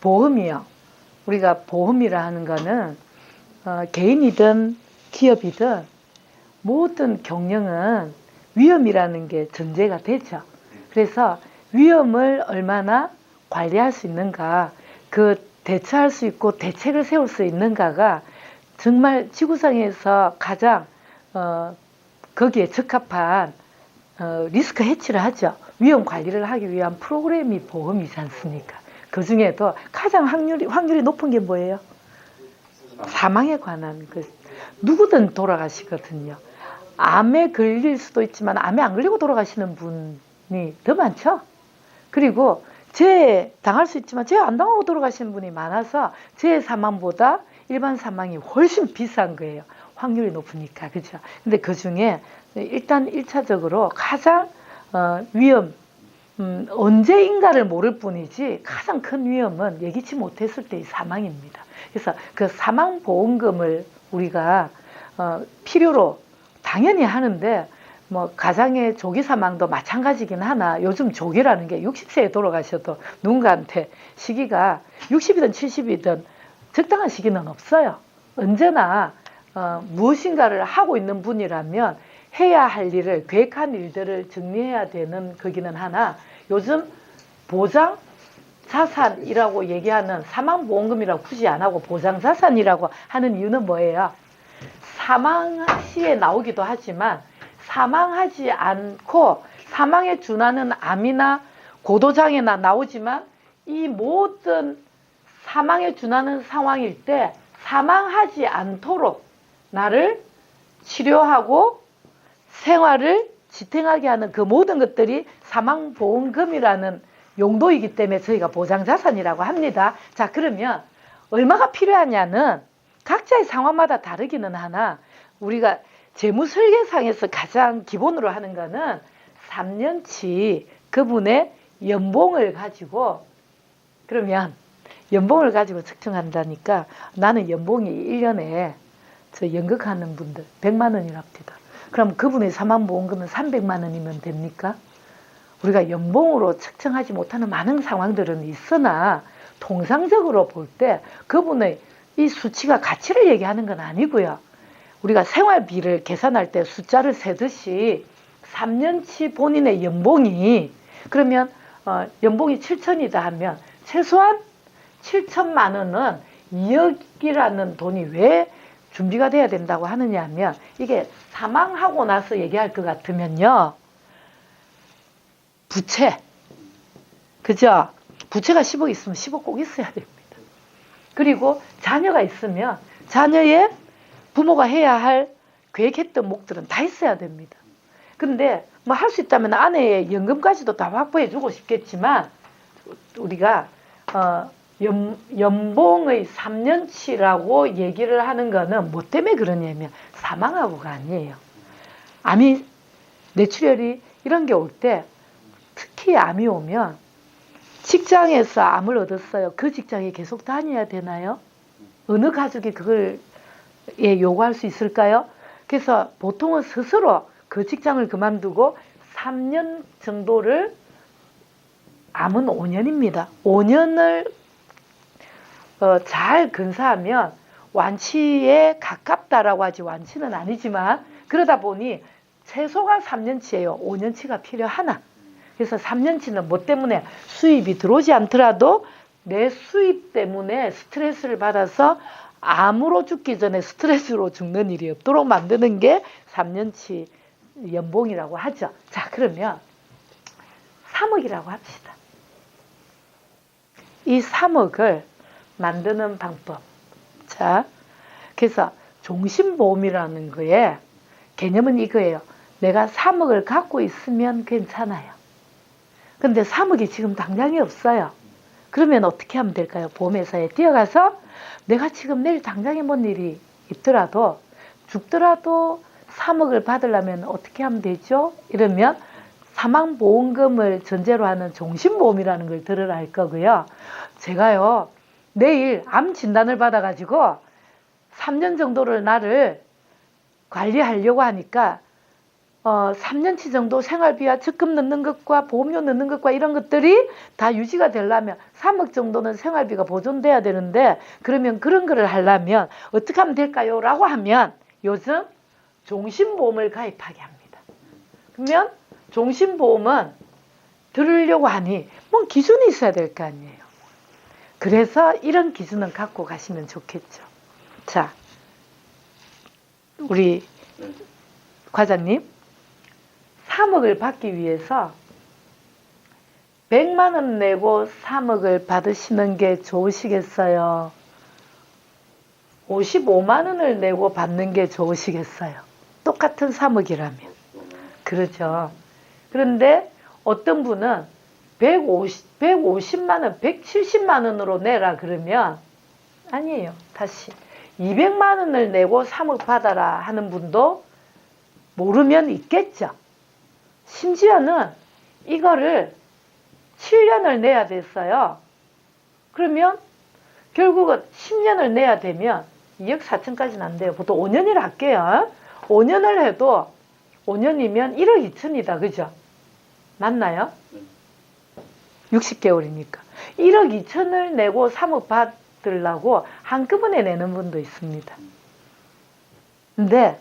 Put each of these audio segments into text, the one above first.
보험이요. 우리가 보험이라 하는 거는 개인이든 기업이든 모든 경영은 위험이라는 게 전제가 되죠. 그래서 위험을 얼마나 관리할 수 있는가, 그 대처할 수 있고 대책을 세울 수 있는가가 정말 지구상에서 가장 거기에 적합한 리스크 해치를 하죠. 위험 관리를 하기 위한 프로그램이 보험이지 않습니까? 그 중에도 가장 확률이 높은 게 뭐예요? 사망에 관한 누구든 돌아가시거든요. 암에 걸릴 수도 있지만 암에 안 걸리고 돌아가시는 분이 더 많죠. 그리고 재해 당할 수 있지만 재해 안 당하고 돌아가시는 분이 많아서 재해 사망보다 일반 사망이 훨씬 비싼 거예요. 확률이 높으니까. 그죠? 근데 그 중에 일단 1차적으로 가장 위험, 언제인가를 모를 뿐이지 가장 큰 위험은 예기치 못했을 때의 사망입니다. 그래서 그 사망보험금을 우리가 필요로 당연히 하는데, 뭐 가장의 조기 사망도 마찬가지긴 하나 요즘 조기라는 게 60세에 돌아가셔도 누군가한테 시기가 60이든 70이든 적당한 시기는 없어요. 언제나 무엇인가를 하고 있는 분이라면 해야 할 일을, 계획한 일들을 정리해야 되는 거기는 하나, 요즘 보장 자산이라고 얘기하는 사망보험금이라고 굳이 안 하고 보장 자산이라고 하는 이유는 뭐예요? 사망 시에 나오기도 하지만 사망하지 않고 사망에 준하는 암이나 고도장애나 나오지만 이 모든 사망에 준하는 상황일 때 사망하지 않도록 나를 치료하고 생활을 지탱하게 하는 그 모든 것들이 사망보험금이라는 용도이기 때문에 저희가 보장자산이라고 합니다. 자, 그러면 얼마가 필요하냐는 각자의 상황마다 다르기는 하나, 우리가 재무설계상에서 가장 기본으로 하는 거는 3년치 그분의 연봉을 가지고, 그러면 연봉을 가지고 측정한다니까 나는 연봉이 1년에 저 연극하는 분들 100만 원이랍니다. 그럼 그분의 사망보험금은 300만 원이면 됩니까? 우리가 연봉으로 측정하지 못하는 많은 상황들은 있으나 통상적으로 볼 때 그분의 이 수치가 가치를 얘기하는 건 아니고요. 우리가 생활비를 계산할 때 숫자를 세듯이 3년치 본인의 연봉이, 그러면 연봉이 7천이다 하면 최소한 7천만 원은 2억이라는 돈이 왜 준비가 돼야 된다고 하느냐 하면, 이게 사망하고 나서 얘기할 것 같으면요, 부채, 그죠? 부채가 10억 있으면 10억 꼭 있어야 됩니다. 그리고 자녀가 있으면 자녀의 부모가 해야 할 계획했던 목들은 다 있어야 됩니다. 근데 뭐 할 수 있다면 아내의 연금까지도 다 확보해 주고 싶겠지만, 우리가 연봉의 3년치라고 얘기를 하는 거는 뭐 때문에 그러냐면 사망하고가 아니에요. 암이, 뇌출혈이 이런 게 올 때, 특히 암이 오면 직장에서 암을 얻었어요. 그 직장에 계속 다녀야 되나요? 어느 가족이 그걸 요구할 수 있을까요? 그래서 보통은 스스로 그 직장을 그만두고 3년 정도를, 암은 5년입니다. 5년을 잘 근사하면 완치에 가깝다라고 하지, 완치는 아니지만 그러다 보니 최소가 3년치예요. 5년치가 필요하나. 그래서 3년치는 뭐 때문에 수입이 들어오지 않더라도 내 수입 때문에 스트레스를 받아서 암으로 죽기 전에 스트레스로 죽는 일이 없도록 만드는 게 3년치 연봉이라고 하죠. 자, 그러면 3억이라고 합시다. 이 3억을 만드는 방법. 자, 그래서 종신보험이라는 거에 개념은 이거예요. 내가 3억을 갖고 있으면 괜찮아요. 근데 3억이 지금 당장이 없어요. 그러면 어떻게 하면 될까요? 보험회사에 뛰어가서 내가 지금 내일 당장에 뭔 일이 있더라도, 죽더라도 3억을 받으려면 어떻게 하면 되죠? 이러면 사망보험금을 전제로 하는 종신보험이라는 걸 들으라 할 거고요. 제가요, 내일 암 진단을 받아가지고 3년 정도를 나를 관리하려고 하니까 3년치 정도 생활비와 적금 넣는 것과 보험료 넣는 것과 이런 것들이 다 유지가 되려면 3억 정도는 생활비가 보존돼야 되는데, 그러면 그런 거를 하려면 어떻게 하면 될까요? 라고 하면 요즘 종신보험을 가입하게 합니다. 그러면 종신보험은 들으려고 하니 뭐 기준이 있어야 될 거 아니에요. 그래서 이런 기준은 갖고 가시면 좋겠죠. 자, 우리 과장님, 3억을 받기 위해서 100만 원 내고 3억을 받으시는 게 좋으시겠어요? 55만 원을 내고 받는 게 좋으시겠어요? 똑같은 3억이라면. 그렇죠. 그런데 어떤 분은 150만 원, 170만 원으로 내라 그러면 아니에요. 다시 200만 원을 내고 3억 받아라 하는 분도 모르면 있겠죠. 심지어는 이거를 7년을 내야 됐어요. 그러면 결국은 10년을 내야 되면 2억 4천까지는 안 돼요. 보통 5년이라 할게요. 5년을 해도 5년이면 1억 2천이다. 그죠? 맞나요? 60개월이니까. 1억 2천을 내고 3억 받으려고 한꺼번에 내는 분도 있습니다. 근데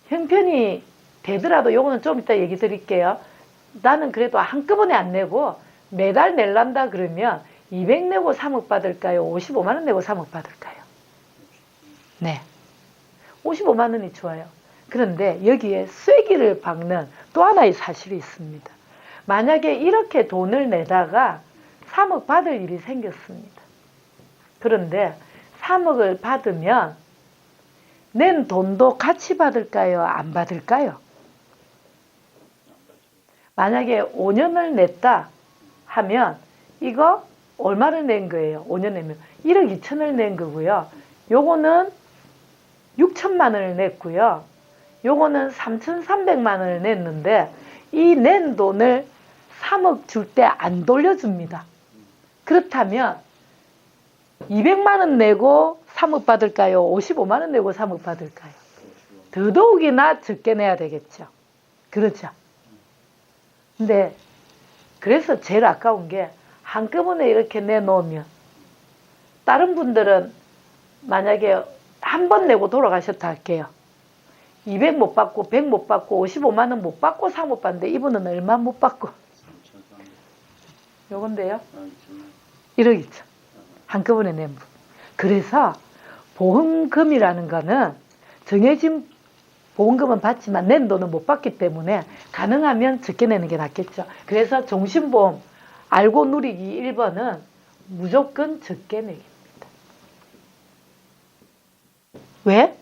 형편이 되더라도 요거는 좀 이따 얘기 드릴게요. 나는 그래도 한꺼번에 안 내고 매달 낼란다 그러면 200 내고 3억 받을까요? 55만 원 내고 3억 받을까요? 네. 55만 원이 좋아요. 그런데 여기에 쐐기를 박는 또 하나의 사실이 있습니다. 만약에 이렇게 돈을 내다가 3억 받을 일이 생겼습니다. 그런데 3억을 받으면 낸 돈도 같이 받을까요? 안 받을까요? 만약에 5년을 냈다 하면 이거 얼마를 낸 거예요? 5년 내면 1억 2천을 낸 거고요. 요거는 6천만 원을 냈고요. 요거는 3,300만 원을 냈는데 이 낸 돈을 3억 줄 때 안 돌려줍니다. 그렇다면 200만 원 내고 3억 받을까요? 55만 원 내고 3억 받을까요? 더더욱이나 적게 내야 되겠죠. 그렇죠. 근데 그래서 제일 아까운 게 한꺼번에 이렇게 내놓으면 다른 분들은 만약에 한 번 내고 돌아가셨다 할게요. 200 못 받고 100 못 받고 55만 원 못 받고 3억 받는데 이분은 얼마 못 받고 요건데요. 1억 2천 한꺼번에 낸 분. 그래서 보험금이라는 거는 정해진 보험금은 받지만 낸 돈은 못 받기 때문에 가능하면 적게 내는 게 낫겠죠. 그래서 종신보험 알고 누리기 1번은 무조건 적게 내기입니다. 왜?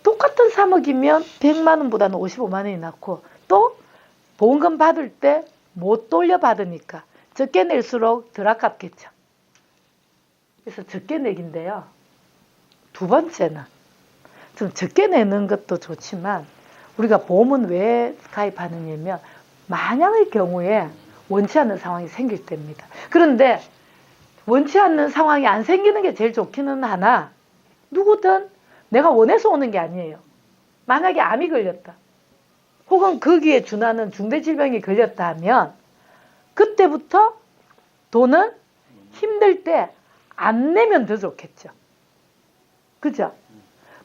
똑같은 3억이면 100만 원보다는 55만 원이 낫고 또 보험금 받을 때 못 돌려받으니까 적게 낼수록 덜 아깝겠죠. 그래서 적게 내기인데요. 두 번째는 좀 적게 내는 것도 좋지만 우리가 보험은 왜 가입하느냐면 만약의 경우에 원치 않는 상황이 생길 때입니다. 그런데 원치 않는 상황이 안 생기는 게 제일 좋기는 하나 누구든 내가 원해서 오는 게 아니에요. 만약에 암이 걸렸다. 혹은 거기에 준하는 중대질병이 걸렸다 하면 그때부터 돈은 힘들 때 안 내면 더 좋겠죠. 그죠?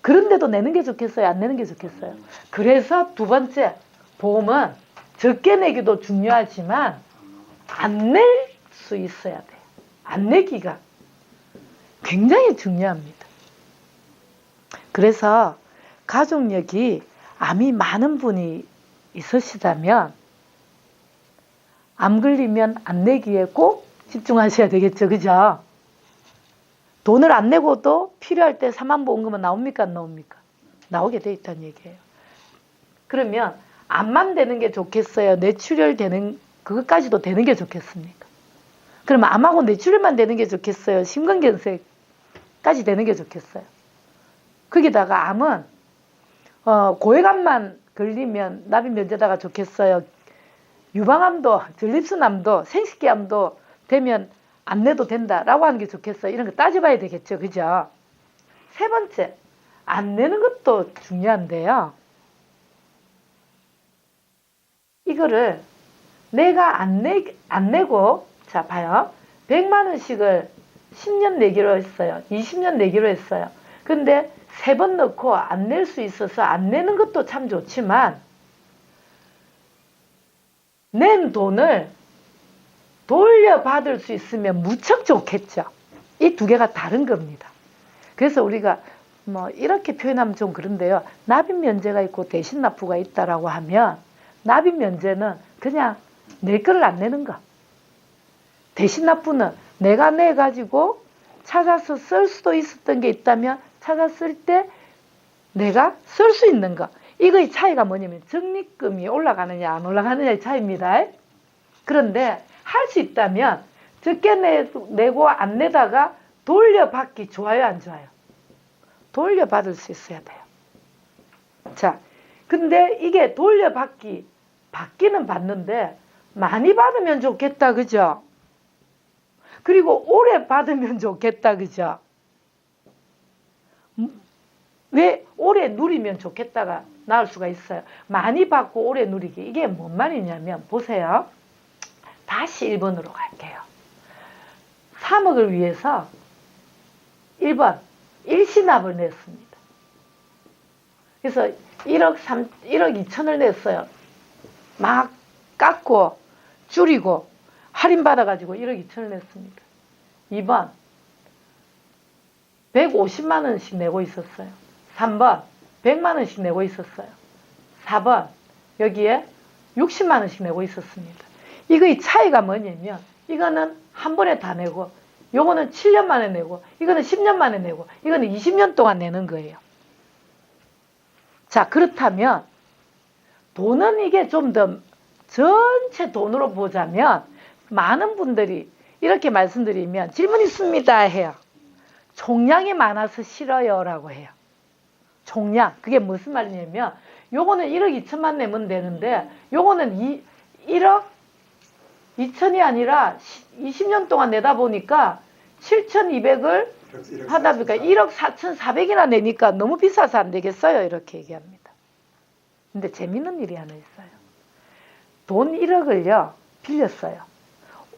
그런데도 내는 게 좋겠어요? 안 내는 게 좋겠어요? 그래서 두 번째, 보험은 적게 내기도 중요하지만 안 낼 수 있어야 돼요. 안 내기가 굉장히 중요합니다. 그래서 가족력이 암이 많은 분이 있으시다면 암 걸리면 안 내기에 꼭 집중하셔야 되겠죠. 그죠? 돈을 안 내고도 필요할 때 사망보험금은 나옵니까? 안 나옵니까? 나오게 돼 있다는 얘기예요. 그러면 암만 되는 게 좋겠어요? 뇌출혈 되는 그것까지도 되는 게 좋겠습니까? 그러면 암하고 뇌출혈만 되는 게 좋겠어요? 심근경색까지 되는 게 좋겠어요? 거기다가 암은 고액암만 걸리면 납입면제다가 좋겠어요? 유방암도 전립선암도 생식기암도 되면 안 내도 된다라고 하는 게 좋겠어요? 이런 거 따져봐야 되겠죠. 그죠? 세 번째, 안 내는 것도 중요한데요. 이거를 내가 안 내고, 자, 봐요. 100만 원씩을 10년 내기로 했어요. 20년 내기로 했어요. 근데 3번 넣고 안 낼 수 있어서 안 내는 것도 참 좋지만, 낸 돈을 돌려받을 수 있으면 무척 좋겠죠. 이 두 개가 다른 겁니다. 그래서 우리가 뭐 이렇게 표현하면 좀 그런데요. 납입 면제가 있고 대신 납부가 있다라고 하면, 납입 면제는 그냥 낼 거를 안 내는 거. 대신 납부는 내가 내 가지고 찾아서 쓸 수도 있었던 게 있다면 찾았을 때 내가 쓸 수 있는 거. 이거의 차이가 뭐냐면 적립금이 올라가느냐 안 올라가느냐의 차이입니다. 그런데 할 수 있다면 적게 내고 안 내다가 돌려받기 좋아요, 안 좋아요? 돌려받을 수 있어야 돼요. 자, 근데 이게 받기는 받는데 많이 받으면 좋겠다, 그죠? 그리고 오래 받으면 좋겠다, 그죠? 왜 오래 누리면 좋겠다가 나올 수가 있어요. 많이 받고 오래 누리기. 이게 뭔 말이냐면, 보세요. 다시 1번으로 갈게요. 3억을 위해서 1번 일시납을 냈습니다. 그래서 1억 2천을 냈어요. 막 깎고 줄이고 할인받아가지고 1억 2천을 냈습니다. 2번 150만 원씩 내고 있었어요. 3번 100만 원씩 내고 있었어요. 4번 여기에 60만 원씩 내고 있었습니다. 이거의 차이가 뭐냐면, 이거는 한 번에 다 내고, 요거는 7년 만에 내고, 이거는 10년 만에 내고, 이거는 20년 동안 내는 거예요. 자, 그렇다면 돈은 이게 좀 더 전체 돈으로 보자면, 많은 분들이 이렇게 말씀드리면 질문 있습니다 해요. 총량이 많아서 싫어요 라고 해요. 총량. 그게 무슨 말이냐면, 요거는 1억 2천만 내면 되는데, 요거는 1억 2천이 아니라 20년 동안 내다 보니까 7,200을 하다 보니까 1억 4,400이나 내니까 너무 비싸서 안 되겠어요, 이렇게 얘기합니다. 근데 재밌는 일이 하나 있어요. 돈 1억을요 빌렸어요.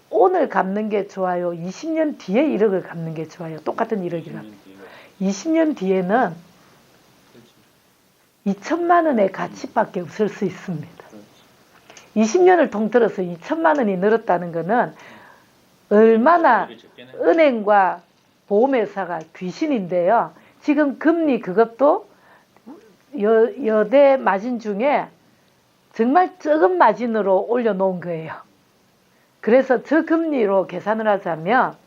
오늘 갚는 게 좋아요, 20년 뒤에 1억을 갚는 게 좋아요? 똑같은 1억이라면 20년 뒤에는 2천만 원의 가치밖에 없을 수 있습니다. 20년을 통틀어서 2천만 원이 늘었다는 것은 얼마나 은행과 보험회사가 귀신인데요. 지금 금리 그것도 여대 마진 중에 정말 적은 마진으로 올려놓은 거예요. 그래서 저 금리로 계산을 하자면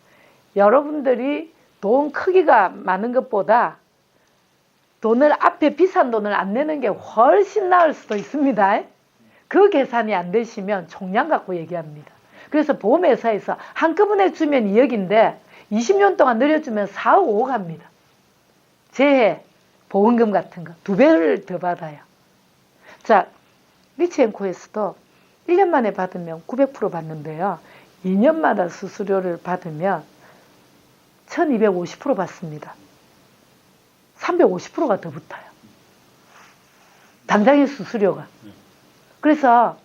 여러분들이 돈 크기가 많은 것보다 돈을 앞에 비싼 돈을 안 내는 게 훨씬 나을 수도 있습니다. 그 계산이 안 되시면 총량 갖고 얘기합니다. 그래서 보험회사에서 한꺼번에 주면 2억인데 20년 동안 늘려주면 4억 5억 합니다. 재해, 보험금 같은 거 2배를 더 받아요. 자, 리치앤코에서도 1년 만에 받으면 900% 받는데요. 2년마다 수수료를 받으면 1250% 받습니다. 350%가 더 붙어요. 당장의 수수료가. 그래서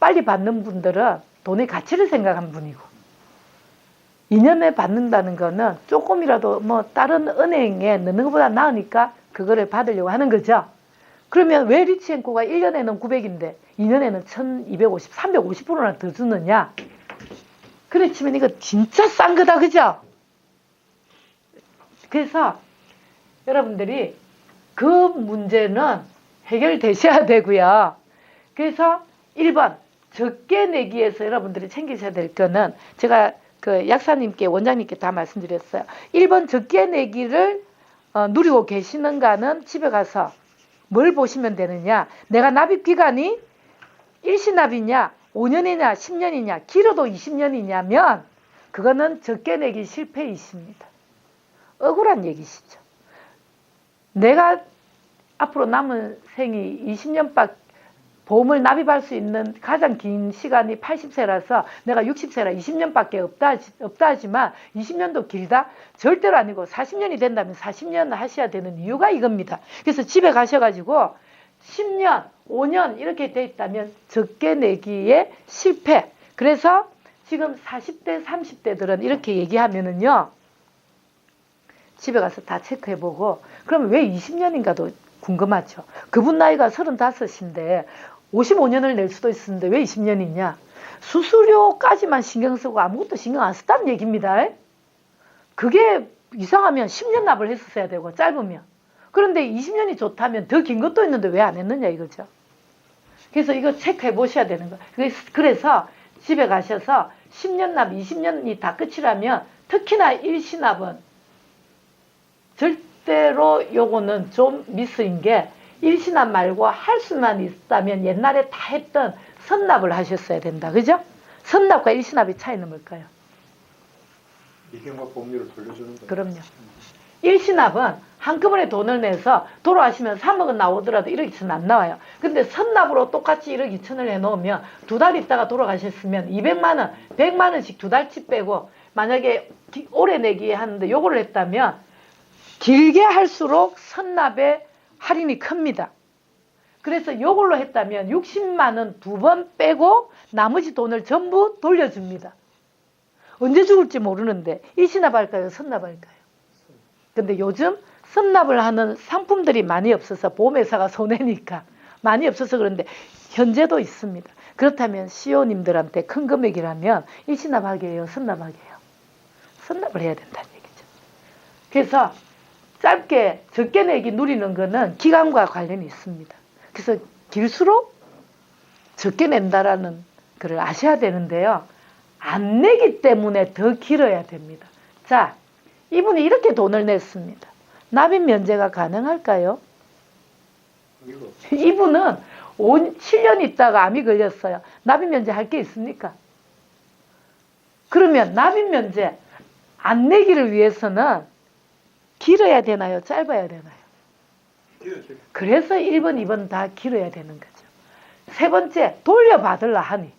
빨리 받는 분들은 돈의 가치를 생각한 분이고, 2년에 받는다는 거는 조금이라도 뭐 다른 은행에 넣는 것보다 나으니까 그거를 받으려고 하는 거죠. 그러면 왜 리치앤코가 1년에는 900인데 2년에는 1250, 350%나 더 주느냐? 그렇지만 이거 진짜 싼 거다, 그죠? 그래서 여러분들이 그 문제는 해결되셔야 되고요. 그래서 1번 적게 내기 위해서 여러분들이 챙기셔야 될 거는, 제가 그 약사님께, 원장님께 다 말씀드렸어요. 1번 적게 내기를 누리고 계시는가는 집에 가서 뭘 보시면 되느냐, 내가 납입 기간이 일시납이냐 5년이냐 10년이냐 길어도 20년이냐면 그거는 적게 내기 실패이십니다. 억울한 얘기시죠. 내가 앞으로 남은 생이 20년밖에 보험을 납입할 수 있는 가장 긴 시간이 80세라서 내가 60세라 20년밖에 없다 하지만 20년도 길다? 절대로 아니고 40년이 된다면 40년 하셔야 되는 이유가 이겁니다. 그래서 집에 가셔가지고 10년, 5년 이렇게 돼 있다면 적게 내기에 실패. 그래서 지금 40대, 30대들은 이렇게 얘기하면은요. 집에 가서 다 체크해보고 그러면 왜 20년인가도 궁금하죠. 그분 나이가 35인데 55년을 낼 수도 있었는데 왜 20년이냐. 수수료까지만 신경 쓰고 아무것도 신경 안 썼다는 얘기입니다. 그게 이상하면 10년 납을 했었어야 되고 짧으면. 그런데 20년이 좋다면 더 긴 것도 있는데 왜 안 했느냐 이거죠. 그래서 이거 체크해 보셔야 되는 거예요. 그래서 집에 가셔서 10년 납, 20년이 다 끝이라면 특히나 일시납은 절대로 요거는 좀 미스인 게 일시납 말고 할 수만 있다면 옛날에 다 했던 선납을 하셨어야 된다. 그죠? 선납과 일시납의 차이는 뭘까요? 이경과 보험료를 돌려주는 거예요. 그럼요. 일시납은 한꺼번에 돈을 내서 돌아가시면 3억은 나오더라도 1억 2천 안 나와요. 근데 선납으로 똑같이 1억 2천을 해놓으면 두 달 있다가 돌아가셨으면 200만 원, 100만 원씩 두 달치 빼고 만약에 오래 내기 하는데 요거를 했다면 길게 할수록 선납의 할인이 큽니다. 그래서 요걸로 했다면 60만 원 두 번 빼고 나머지 돈을 전부 돌려줍니다. 언제 죽을지 모르는데 일시납할까요? 선납할까요? 근데 요즘 선납을 하는 상품들이 많이 없어서 보험회사가 손해니까 많이 없어서 그런데 현재도 있습니다. 그렇다면 CEO님들한테 큰 금액이라면 일시납하게 해요? 선납하게 해요? 선납을 해야 된다는 얘기죠. 그래서 짧게 적게 내기 누리는 거는 기간과 관련이 있습니다. 그래서 길수록 적게 낸다라는 걸 아셔야 되는데요. 안 내기 때문에 더 길어야 됩니다. 자, 이분이 이렇게 돈을 냈습니다. 납입 면제가 가능할까요? 이분은 7년 있다가 암이 걸렸어요. 납입 면제 할 게 있습니까? 그러면 납입 면제 안 내기를 위해서는 길어야 되나요? 짧아야 되나요? 그래서 1번, 2번 다 길어야 되는 거죠. 세 번째, 돌려받으려 하니.